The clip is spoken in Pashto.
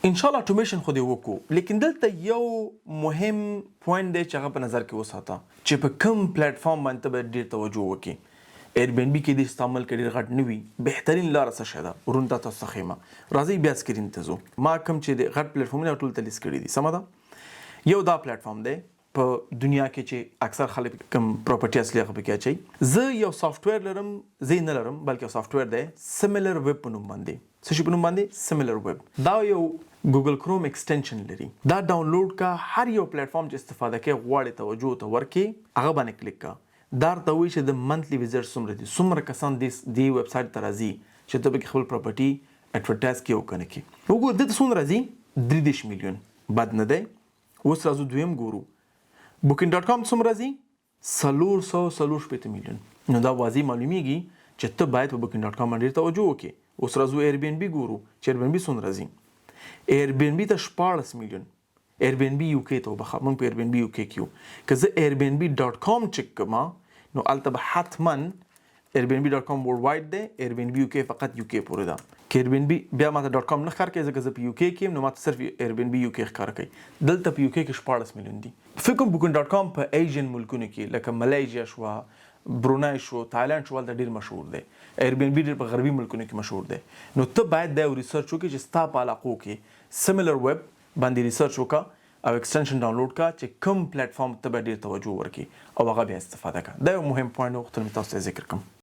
ان شاء الله اټومیشن خو دې وکړو، لیکن دلته یو مهم پوینټ دی چې هغه په نظر کې وساته چې په کوم پلیټ فارم باندې به ډیر توجه وکړي. ایر بی ان بی کې د استعمال کې ډیر غټ نه وي، بهترین لار څه شي ده ورون تاسو ته خیمه. راځي بیا سکرین ته ځو. ما کوم چې د غټ پلیټ فارمونه ټول ته لیست کړي دي. سمه ده، یو دا پلیټ فارم دی په دنیا کې چې اکثر خلک کوم پراپرټي اصلي هغه پکې اچي. زه یو سافټویر لرم، زه نه لرم بلکې سافټویر دی سیملر ویب په نوم باندې. څه شي په نوم باندې؟ سیملر ویب. دا یو ګوګل کروم ایکسټنشن لري. دا ډاونلوډ کا، هر یو پلیټ فارم چې استفاده کوي غواړي توجه ته ورکړي هغه باندې کلیک کا. دا ته وایي چې د منثلی ویزټ څومره دي، څومره کسان دې ویب سایټ ته راځي چې ته پکې خپل پراپرټي اډورټایز کړي او کنه کړي. وګوره دلته څومره راځي، 33 میلیون. بد نه دی. اوس راځو دویم ګورو. بوکینګ ډاټ کام څومره راځي؟ 440 میلیون. نو دا واضح معلومیږي چې ته باید په بوکینګ ډاټ کام باندې توجه وکړي. اوس راځو ایر بی ان بی ګورو چې ایر بی ان بی څومره راځي. ایر بی ان بی ته 14 میلیون. ایر بی ان بی یو کې ته وبخښه، موږ په ایر بی ان بی یو کې کیو. که زه ایر بی ان بی ډاټ کام چک کما نو الته به حتما ایر بی ان بی ډاټ کام ورلډ وایډ دی، ایر بی ان بی یو کې فقط یو کې پورې ده. که ایر بی ان بی بیا ماته ډاټ کام نه ښکار کوي ځکه زه په یو کې کیم، نو ماته صرف ایر بی ان بی یو کې ښکار کوي. دلته په یو کې 14 میلیون دي. فکر کوم بوکینګ ډاټ کام په ایشین ملکونو کې لکه ملیزیا شو، برونای شو، تایلند شو، ولته ډیر مشهور دی. ایر بی ان بی ډیر په غربي ملکونو کې مشهور دی. نو ته باید دا ریسرچ وکړي چې ستا په علاقو کې سیملر ویب باندې ریسرچ وکړه او ایکسټنشن ډاونلوډ کا چې کوم پلیټ فارم ته به ډیر توجه ورکړي او هغه بیا استفاده کا. دا یو مهم پوینټ وختونه تاسو ته ذکر کوم.